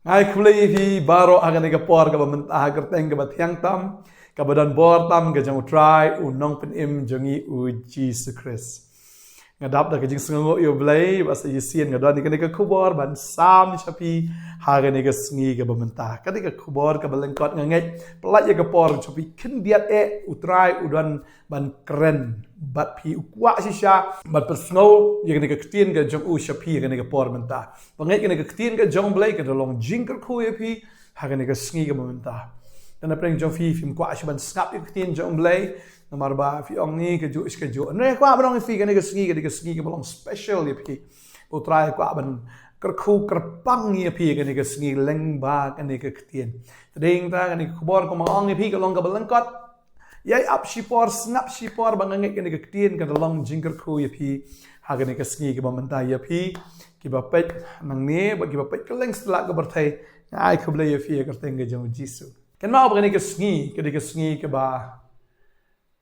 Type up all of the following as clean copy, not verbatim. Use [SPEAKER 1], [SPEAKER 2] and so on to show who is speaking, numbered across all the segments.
[SPEAKER 1] Ngai kumlei fi baro agan ega por ka mentah gerteng ka batiang tam ka badan bor tam ka jang utrai unong pen im jongi u Jesus Christ. Ngadap da ka jing sengo yo blai basa yisien ngadon ni ka kubor ban sam chapi hagan ega sngi ka mentah. Ka ka kubor ka balengkot ngangai pelat ya ka por chapi kin biat utrai udon ban keren bat pi ukwa sisha bat persngo ya ka ktien ka jong u chapi ka ka por mentah. Pangai ka ktien ka jong blai ka long jingker khu ya pi hagan ega sngi ka mentah. Dan apa yang jong fi film kwa asban skap ya ktien jong blai nomor ba fi ong ni ke ju is ke ju ne kwa barong fi ka ke sngi ke belong special ya pi utrai kwa ban kerku kerpang ya pi ke sngi leng ba ke ktien ding ta ke kubor ko mong ya pi ke long ka belengkot yai up shipor snap shipor bangange ke ktien ke long jingker khu ya pi ha ke sngi ke bamanta ya pi ki ba pet nang ne ba ki ba pet ke leng sla ke berthai ai khuble ya pi ke teng ke jong jisu kan mau ba ke sngi ke ba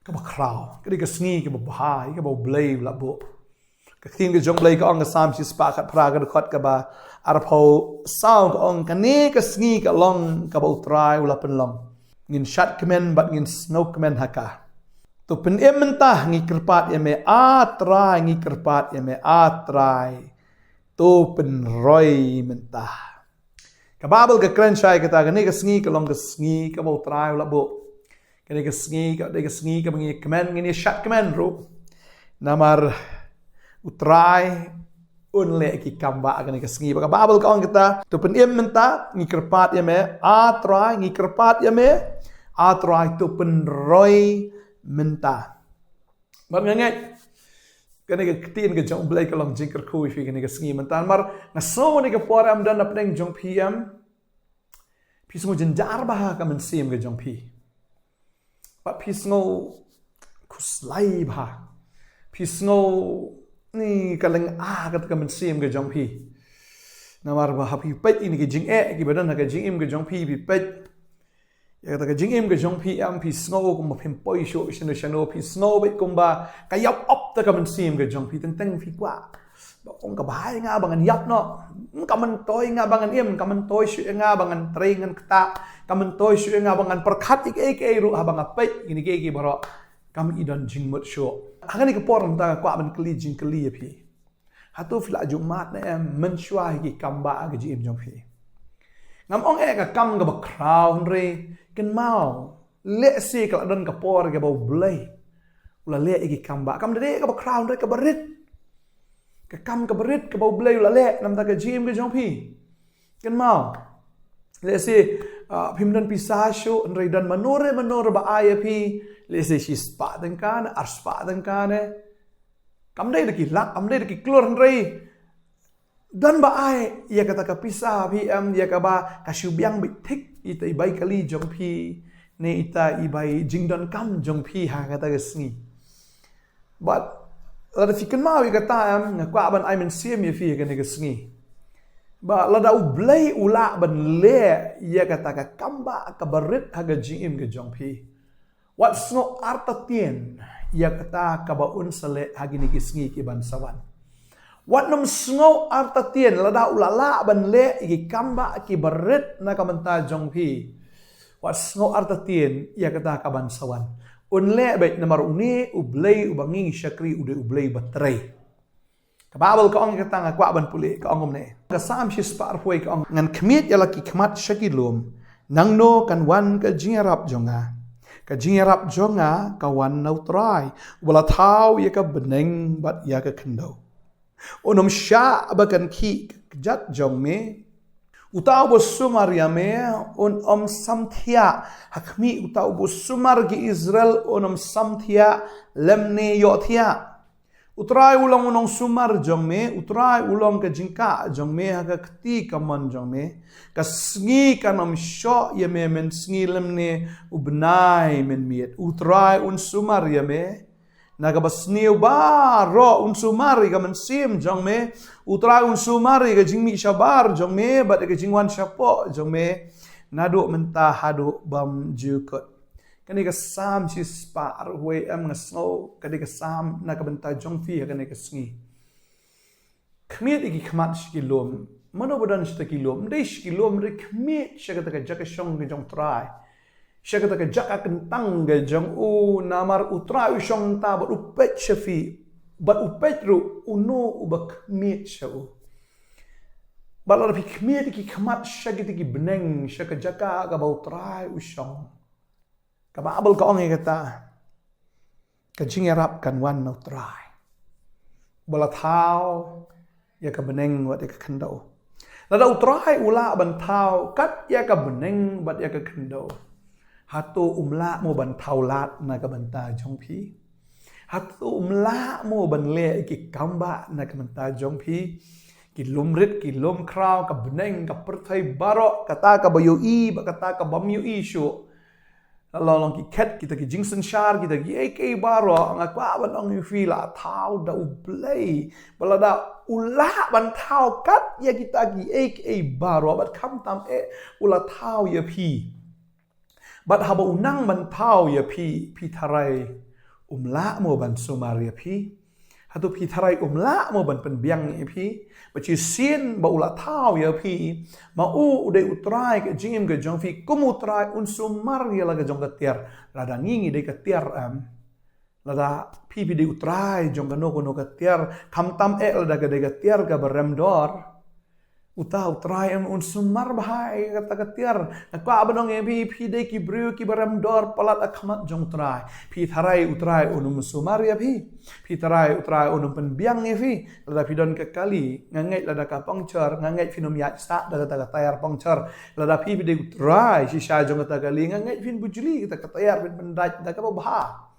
[SPEAKER 1] crowd, ke sngi ke bahai ke blai la bo ke tin ke jong blai ke ong sam chi spa khat pra ke khot ke ba arpho sound ong kane ke sngi ke long ke ba utrai ula pen long ngin shat kemen bat ngin snow kemen haka to pen mentah ngi kerpat ya me atrai ngi kerpat ya me atrai to pen roi mentah ke babel ke kren shai ke ta ke sngi ke long ke sngi ke ba utrai ula bo ke sngi ke mengi kemen ngini shat kemen ru namar utrai unle ki kamba ke sngi ba babel ka ong kita to pen menta ngi kerpat ya me atrai ngi kerpat ya me atrai to pen roi menta ban ngai ke tin ke jong blai ke long jingker khu fi ke sngi menta mar na so ni ke poram dan na peng jong pm pi sungu jenjar ba ka men sim ke jong pi But pisngo kuslai ba pisngo ni kaleng kat ka mensim ke jong pi namar ba happy pet ini ke jing ki badan ka jing im ke jong pi pet ya ka jing im ke jong pi am pisngo ko ma phim poi sho shano pisngo bet kumba ka yap op ta ka mensim ke jong pi teng fi kwa ba ong ka bai nga bangan yap no ka man toy nga bangan im ka man toy shu nga bangan tringan kta kamen toy shu nga bangan perkhat ik ru habang apet ini ke baro kam idon jingmut sho agani ke por ta kwa ban kli jing kli pi hatu fila jumat na men shwa ki kamba ga ji im jong pi ngam ong ka kam ga ba crown re ken mau le si ka don ka por ga ba blai ula le ki kamba kam de ka ba crown re ka barit ka kam ka barit ka ba blai ula le nam ta ga ji im ga jong pi ken mau le si pimdan pisasyo nrai dan manore ba aya pi lese si spa dengkane arspa dengkane kamdai deki lak amdai deki klur nrai dan ba ai ya kata ka pisa pi am ya ka ba kasyubyang bitik ita ibai kali jong pi ne ita ibai jingdan kam jong pi ha kata ka sngi but la fikan mau ya kata am ngakwa ban ai men sim ya fi ka ne ka sngi ba lada ublai ula ban le ya kata ka kamba ka barit haga jingim ke jong pi wat sno arta tien ya kata ka ba un sale hagi ni kisngi ki ban sawan wat nom sno arta tien lada ulala ban le ki kamba ki barit na ka manta jong pi wat sno arta tien ya kata ka ban sawan un le bet namar uni ublai ubangi syakri ude ublai batrai Kababal ka ong katanga kwa ban puli ka ongom ne. Ka sam shi spar poi ka ong ngan kmiet yala ki kmat shakilum nang no kan wan ka jingarap jonga. Ka jingarap jonga ka wan nautrai wala tau ya ka beneng bat ya ka kendo. Onom sha bakan ki jat jong me utau bo sumar ya me on om samthia hakmi utau bo sumar ki Israel onom samthia lemne yothia. Utrai ulang unong sumar jong me, utrai ulang ka jingka jong me, haka kti kaman jong me, ka sngi kanam sho ya me men sngi lemne ubnai men miet. Utrai un sumar ya me, naga basniu ba ro un sumari ka men sim jong me, utrai un sumari ka jingmi shabar jong me, bat ka jingwan shapo jong me, nadu mentah hadu bam jukut. Kani ka sam si spar we am nga snow kani ka sam na ka banta jong fi kani ka sngi khmiet iki khmat shi lom Mano badan sita kilom, deish kilom re kmit syaka taka jaka syong ke jong try. Syaka taka jaka kentang ke jong namar utrai syong ta bat upet syafi. Bat upet ru uno uba kmit syau. Bat la pi kmit ki kmat syaka ki beneng syaka jaka ka bau try usyong. Ka babel ka ong kata. Ka jingerap kan wan no try. Bala thao ya ka beneng wat ya ka kendo. Lada utrai ula ban thao kat ya ka beneng bat ya ka kendo. Hatu umla mo ban thao lat na ka banta jong pi. Hatu umla mo ban le ki kamba na ka banta jong pi. Ki lumrit ki lum kraw ka beneng ka perthai barok kata ka bayu i ba kata ka bamyu i shu. Lalang ki ket kita ki jingsen shar kita ki AK baro nga kwa ban ong fi la thao da ublei balada ula ban thao kat ya kita ki AK baro bat kham tam ula thao ya pi bat haba unang ban thao ya pi tharai umla mo ban sumar ya pi hatu pi tharai umla mo ban penbiang ya pi bachi sin ba ula thao ya pi ma ude utrai ke jingim ke jong fi kum utrai un sumar ya la ke jong ka tiar lada ngingi de ka tiar lada pi de utrai jong ka no ka tiar kam tam lada ka de ka tiar ka barem dor uta utrai un sumar bahai kata ka tiar ka abanong e pi de ki bru ki barem dor palat akhamat jong utrai pi tharai utrai unum sumar ya pi tharai utrai unum penbiang e fi lada pi don ka kali ngangai lada ka pongcher ngangai finum ya sta da ka tayar pongcher lada pi de utrai shisha jong ka kali ngangai fin bujuli kita ka tayar fin pendaj da ka bah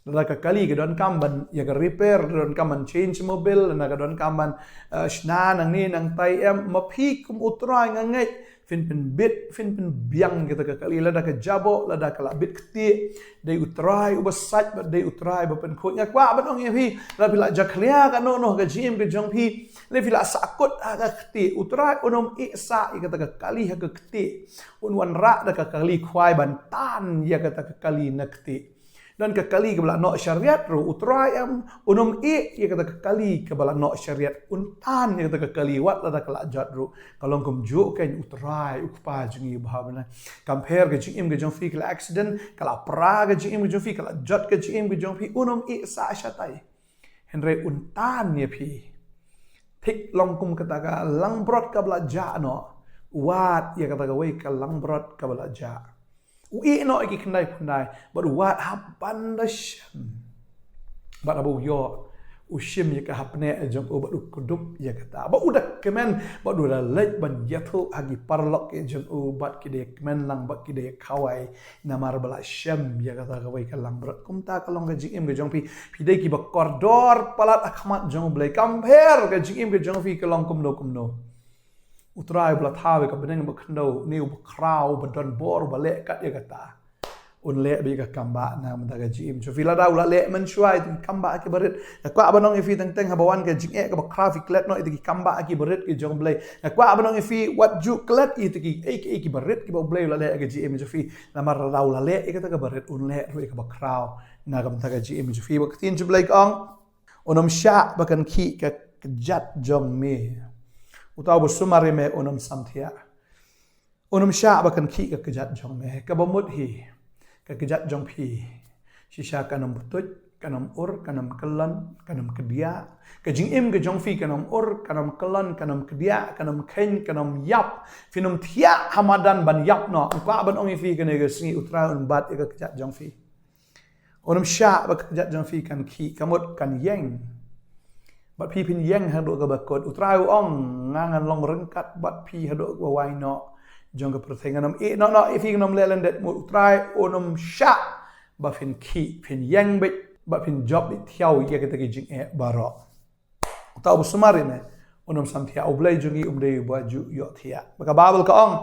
[SPEAKER 1] lada ka kali ka don kamban ya ka repair don kamban change mobil na ka don kamban shna nang ni nang tai ma pi kum utrai ngangai fin pen bit fin pen biang kita ka kali lada ka jabo lada ka bit kti de utrai ubasat ba de utrai ba pen khot nya kwa ban ong ye pi la pila jaklia ka no ka jim ke jong pi le pila sakut ka kti utrai onom isa kata ka kali ha ka kti un wan ra da ka kali khwai ban tan ya kata ka kali na kti dan kekali kebala no syariat ru utrai unum ya kata kekali kebala no syariat untan ya kata kekali wat lada kala jat ru kalau kum juk kan utrai ukpa jingi bhavana compare ke jing ke jong fi kala accident kala pra ke jing ke jong fi kala jat ke jing ke jong fi unum sa syatai henre untan ya pi thik long kum kata ka lang brot kabala ja no wat ya kata ka wei ka lang brot kabala ja ui no iki kendai but what happened the shim but abu yo ushim ya ka hapne jong obat kudup ya kata ba udah kemen ba udah lej ban yathu agi parlok ke jong obat kide kemen lang ba kide kawai namar bala shim ya kata kawai kalang berat kumta kalong ke jing ke jong pi pide ki ba kordor palat akhmat jong blai compare ke jing ke jong fi kalong kumno utrai bla thawe ka beneng ba khndo ni ba kraw ba don bor ba le kat ya kata un le bi ka kamba na ma ga jim so fila da ula le man shwai kamba ki barit kwa abanong ifi teng teng habawan ka jing ka ba kraw klet no itiki kamba ki barit ki jong blai kwa abanong ifi wat ju klet itiki ki barit ki ba blai ula le ka jim so fi na mar da ula le ka ta ka barit un le ru ka ba kraw na ga ta ga jim so fi ba tin ju blai ong onom sha ba kan ki ka jat jong me utaw bo sumari me unum samthia unum sha ba kan ki ka kejat jong me ka ba mut hi ka kejat jong pi shisha kanam butut kanam ur kanam kelan kanam kedia ka jing im ke jong fi kanam ur kanam kelan kanam kedia kanam ken kanam yap finum thia hamadan ban yap no ka ban ong fi ka ne ga singi utra un bat ka kejat jong fi unum sha ba kejat jong fi kan ki kamut kan yeng bat pi pin yang hado ka bakot utrai ong ngangan long rengkat bat pi hado ka wai no jong ka pertenganam no ifi nom lelen det mu utrai onum sha ba fin ki pin yang bit ba pin job bit thiau ye ka ta ki jing baro ta bu sumari me onum sam thia oblai jungi umdei ba ju yo thia maka babel ka ong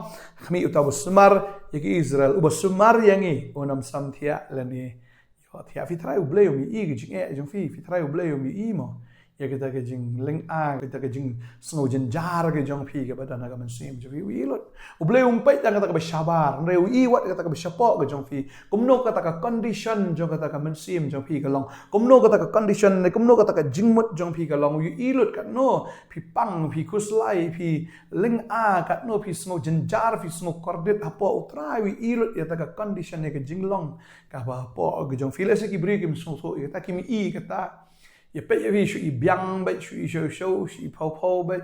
[SPEAKER 1] khmi uta bu sumar ye ki Israel u bu sumar yangi onum sam thia leni yo thia fi trai oblai mi i ki jing jong fi trai oblai mi i mo ya kita ke jing leng kita ke jing snow jenjar ke jong pi ke badan aga mensim jo wi lot uble umpai kata ke sabar reu i wat kata ke sapok ke jong pi kumno kata ke condition jo kata ke mensim jong pi ke long kumno kata ke condition kumno kata ke jingmut jong pi ke long wi lot kat no pi pang pi kuslai pi leng kat no pi snow jenjar pi snow kordet apa utrai wi lot ya kata ke condition ke jinglong ka ba po ke jong pi le se ki bri kim so so kata kimi i kata ya pe ya vi shu i biang ba shu i show shu i pau ba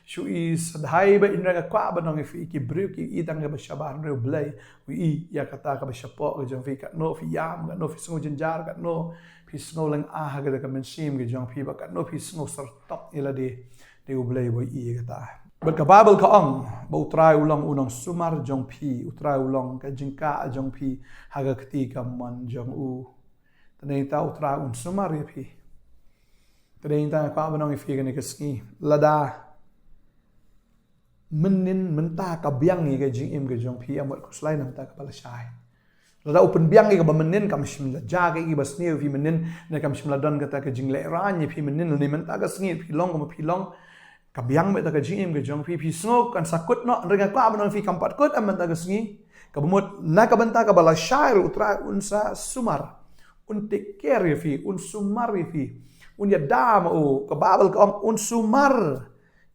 [SPEAKER 1] shu i sadhai ba indra ka kwa ba nong fi ki bru ki i tang ba shaban re blai wi i ya kata ka ba shapo ke jong fi ka no fi yam ka no fi sngo jenjar ka no fi sngo lang ha ga ka men sim ke jong fi ba ka no fi sngo sar top ila de blai wi i kata but ka bible ka ong ba utrai ulang unang sumar jong pi utrai ulang ka jingka jong pi haga kti ka man jong u tane ta utrai un sumar ya pi tadeng ta kwa banong ifi kan ikaski lada menin menta ka biang i ka jing im ka jong pi amot kuslai nam ta ka balasai lada open biang i ka bamenin kam shimla jaga i basni fi menin na kam shimla don ka ta ka jing le ran i fi menin ni menta ka sngi pi long ka pi long ka biang me ta ka jing im ka jong pi sngo kan sakut no renga kwa banong fi kam pat kut am ta ka sngi ka bumot na ka benta ka balasai utra unsa sumar un take care fi un sumar fi un ya dam ka babel ka un sumar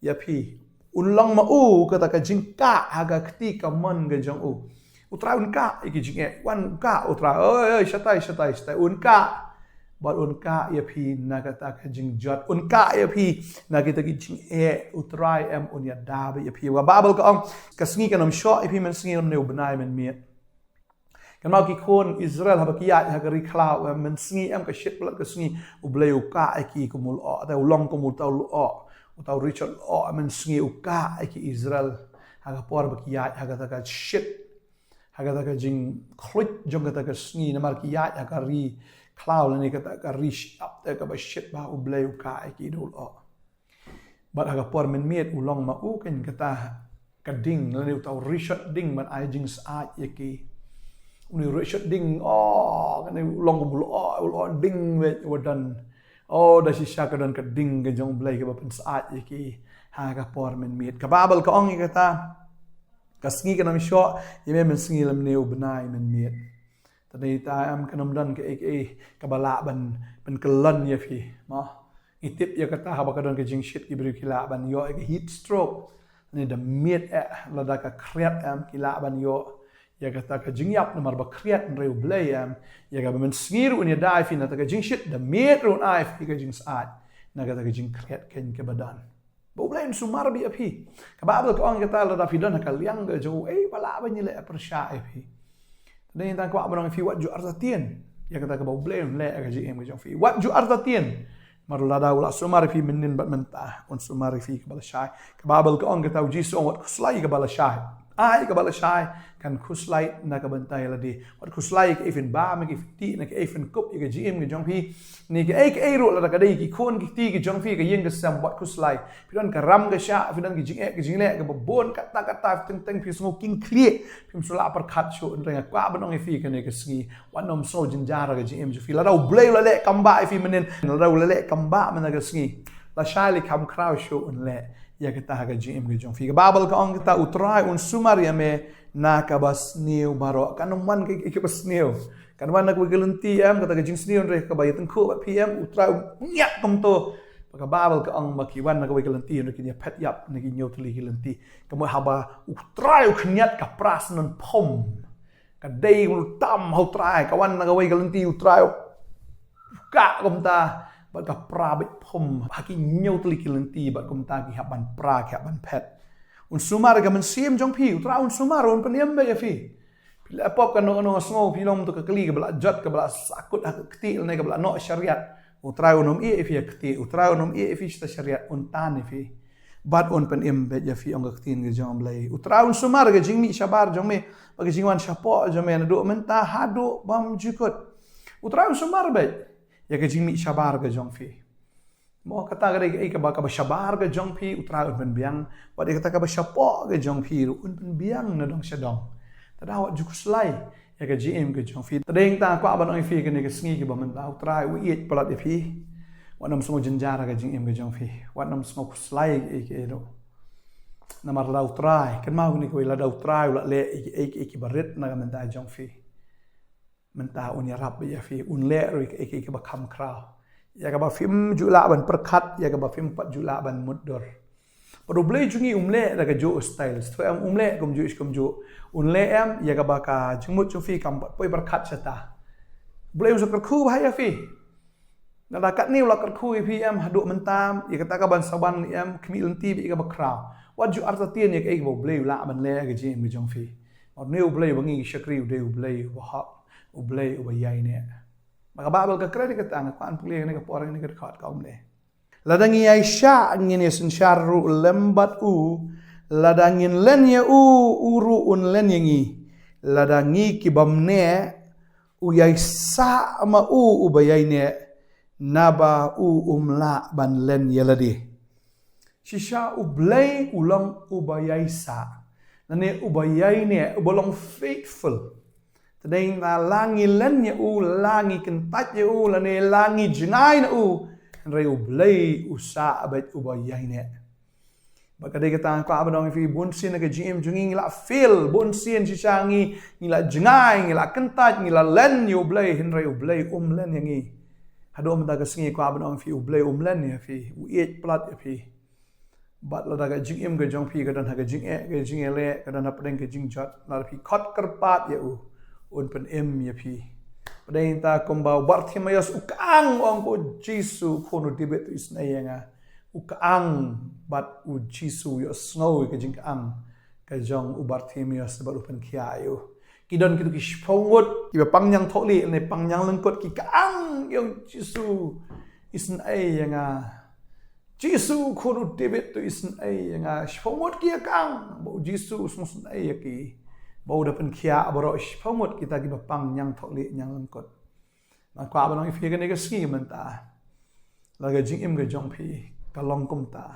[SPEAKER 1] ya pi un long ma kata ka jingka haga kti ka man ga jong utra un ka iki jinge wan ka utra oi shatai un ka bal un ka ya pi na kata ka jing jot un ka ya pi na kita ki jing utra am un ya dab ya pi wa babel ka sngi kanam sho ya pi men sngi ne ubnai men miet kan mau ki kon Israel haba ki ya ka ri klau men sngi am ka shit blat ka sngi ublei ka ki kumul o ta ulong kumul ta o ta Richard o men sngi ka ki Israel haga por ba ki ya haga ta ka shit haga ta ka jing khlut jong ta ka sngi na mar ki ya ka ri klau ni ka ta ka ri up ta ka ba shit ba ublei ka ki dul o bat haga por men miet ulong ma kan kata ka ding la ni ta Richard ding man ai jing sa ya ki uni Richard ding kan long bulu ding we wadan da si shaka dan ka ding ga jong blai ka ban saat ki ha ka por men miet ka babel ka ong kata ka sngi ka nam sho yeme men sngi lam neu benai men miet tadai ta am kanam dan ka ka bala ban kelan ya fi ma itip ya kata ha ba ka dan ka jing shit ki bri kila ban yo ka heat stroke ni da miet la da ka kriat am kila ban yo ya kata ka jingyap na marba kriat reu blai am ya ka men sngi ru ni dai fi na ta ka jing shit da miet ru ai fi ka jing saat na kata ka jing kriat ken ke badan ba blai sumar bi api ka babel ka ong kata la da fi dan ka liang ga jo bala ba ni le persha api dan ta kwa ba fi wat ju artatien ya kata ka ba blai le ka jing em jo fi wat ju artatien mar la da wala sumar fi menin bat menta on sumar fi ka bala shai ka babel ka ong kata ji so wat slai ka bala shai ai ka bala shai kan kuslai na ka bantai la di wat kuslai ka even ba me ki ti na ka even kup ka gm ka jong pi ni ka ai ro la ka dai ki khon ki ti ki jong pi ka yeng ka sam wat kuslai pi don ka ram ka sha pi don ki jing le ka bon ka ta teng pi smo king klie pi msula par khat shu ren ka ba nong fi ka ne ka sngi wan nom so jin jara ka gm ju fi la dau blai la le kam ba fi menen la dau la le kam ba man ka sngi la shai li kam kraw shu un le ya kita haga jim ke jong fi ka babel ka ong kita utrai un sumar ya me na ka bas niu baro kan man ke bas niu kan wan nak wigelenti am kata ka jing sniu re ka bayat ku ba pm utrai nyak kom to ka babel ka ong maki wan nak wigelenti no ki pet yap ne ki nyotli gelenti ka mo haba utrai khnyat ka pras non pom ka dei tam ho trai ka wan nak wigelenti utrai ka kom ta bat ka prabit pom haki nyotli kilenti bat kom ta ki haban pra ki haban pet un sumar ka men sim jong pi utra un sumar un peniam be fi pila pop kan no sngo pilom to ka kli ka bla jot ka bla sakut hak kti ne ka bla no syariat utra unum e fi kti utra unum e fi sta syariat un tan fi bat un penim be ya fi ong ka ktin ge jong blai utra un sumar ga jing mi shabar jong me bagi jingwan shapo jong me na do men ta hado bam jukut utra un sumar be ya ka jing mi shabar ga jong fi mo kata ga ai ka ba shabar ga jong fi utra un ben biang wa de kata ka ba shapo ga jong fi un ben biang na dong shadong tada wa jukuslai ya ka gm ga jong fi tadeng ta kwa ba nong fi ga ne ka sngi ga ba man ta utra wi et plat fi wat nam sngo jenjara ka jing em ka jong fi wat nam sngo slai ke do namar lau trai kan mau ni ko la dau trai la le ki barit na men da jong fi men ta un ya rap ya fi un le ro ki ba kham kra ya ka ba fim jula ban perkat ya ka ba fim pat jula ban muddor padu blei jungi umle da ka jo style so am umle kum jo unle em ya ka ba ka jingmut chu fi kam pat poi perkat sata blei usuk ku ba ya fi na kat ni la kat ku fi em hadu mentam ya kata ka ban saban em khmi lenti bi ka ba kra wat ju arta tien ya ka bo blei la ban le ka jing mi jong fi or new blei bangi shakri de blei wa ha blei wa yai ne maka babel ka kredit ka tang kan puli ne ka porang ne ka khat ka umle ladang yai sha ngin sin sharu lembat ladangin len ya uru un len yangi ladangi ki bamne yai sa ma ubayai ne naba umla ban len yaladi shisha ublay ulang ubayai sa nane ubayai ne ubolong faithful tadeng na langi len ya langi kentat ya lane langi jengai na ray ublay usa abet ubayai ne bakade kita ko abadong fi bunsin na gm junging la fil bunsin shisha ngi la jengai ngi la kentat ngi la len yu ublay hinray ublay len yangi hado am daga singi ko abadong fi ublay len ya fi uet plat ya fi bat la daga jing ga jong fi ga dan haga jing le ga dan apdeng ga jing jot la fi khot kerpat ya un pen ya fi padeng ta kombau bartimayas ukang ong ko jisu kono tibet isnayanga ukang bat u jisu yo snow ga jing ang ga jong u bartimayas ba upen kiayo kidon kitu ki shpongot ki pangyang tholi ne pangyang lengkot ki kang yong jisu isnayanga Jisu kono tibet tu isn ai nga shpomot ki kang bo Jisu sung ai ki bo da pen kia aboro shpomot kita ki bapang nyang tholi nyang lengkot ma kwa ba nang fi ga ne ga ski menta la ga jing im ga jong phi ka long kum ta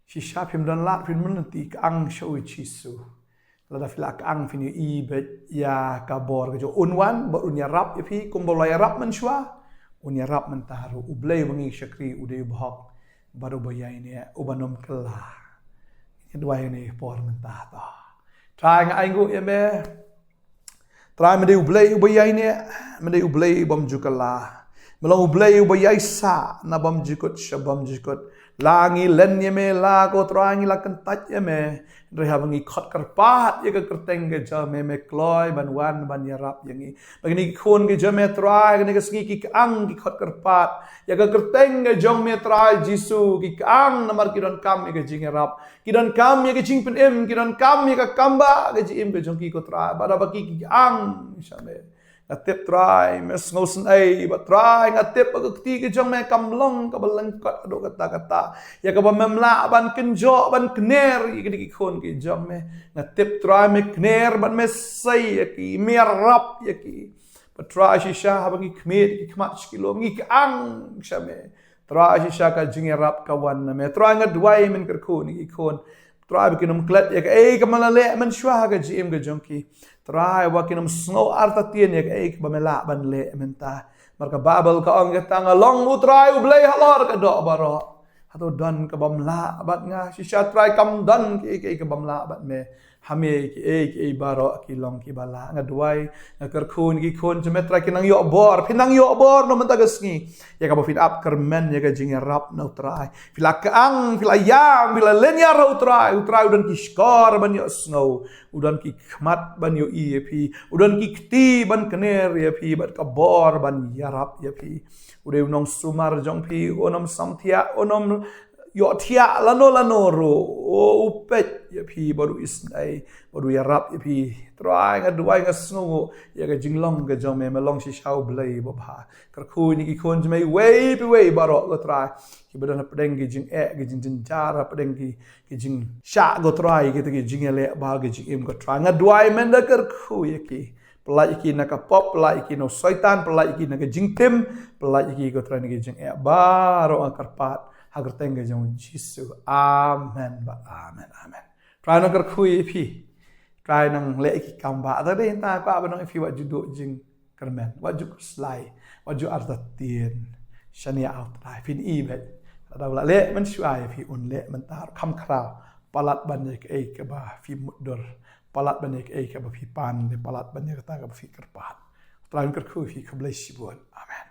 [SPEAKER 1] shi sha phim dan la phim mun ti kang show Jisu la da fila kang fini i bet ya ka bor ga jo unwan bo unya rap ya phi kum bo la rap man shwa unya rap man ta ru ublei bangi shakri ude bhok baru bayai ni ubanom kelah kedua ini por mentah ta try ngai ngu ya me try mede ublei ubayai ni mede ublei bam jukala melong ublei ubayai sa na bam jikut shabam jikut langi len ya me la ko try ngi la kentat ya me reha bangi khot karpat ya ka kerteng ge ja me kloy ban wan ban yarap yangi bagini khon ge ja me try ge sgi ki ang ki khot karpat ya ka kerteng ge jong me try Jisu ki ang namar ki don kam ge jing rap ki don kam ya ge jing pen ki don kam ya ka kamba ge jing ge jong ki ko try bada baki ki ang shame atip try mes ngosen ai ba try ngatip agti ke jong me kamlong ka balengkot ado kata-kata ya ka memla ban kenjo ban kner ki khon ki jong me ngatip try me kner ban me sai ki merap ya ki ba try shisha bangi kmet ki kmat kilo ngi ang shame try shisha ka jingerap kawan me try ngadwai men kerkhon ki khon try bikinum klet ya ka kamalale man shwa ga jim ga jongki try wakinum snow arta tien ya ka bamela ban le menta marka babel ka ong tanga long utrai ublei halor ka do baro hato dan ka bamla bat nga shisha try kam dan ki bamla bat me hame ki baro ki long ki bala nga duai nga kerkhun ki khon jemetra ki nang yo bor pinang yo bor no menta gasngi ya ka bofin up kermen ya ka jinga rap no try fila kaang fila yam fila lenya ro utrai udan ki skor ban yo snow udan ki khmat ban yo ep udan ki kti ban kner ya pi bat ka bor ban yarap ya pi ude unong sumar jong pi onom samthia onom yo thia lano ro upet ya pi baru isnai baru yarap ya pi try ngadwai ngasngu ya ga jinglong ga jong me melong si shau blai ba bha karkhu ni ki khon jmai way baro go try ki badan pedeng gi jing gi jing jara pedeng gi jing sha go try ki ki jing le ba gi jing im go try ngadwai men da karkhu ya ki pelai ki na ka pop pelai ki no syaitan pelai ki na ga jing tim pelai ki go try ni gi jing baro akarpat agar tengge jong Jisu amen ba amen try nang kerkhui pi try nang le ki kamba ta de ta kwa ba nang fi wa judo jing kermen wa ju slai wa ju arta tien shania out trai fin i be da la le man shuai fi un le man tar kham khra palat banek ei ka ba fi mudor palat banek ei ka ba fi pan le palat banek ta ka ba fi kerpan trai ker khu fi khablai sibon amen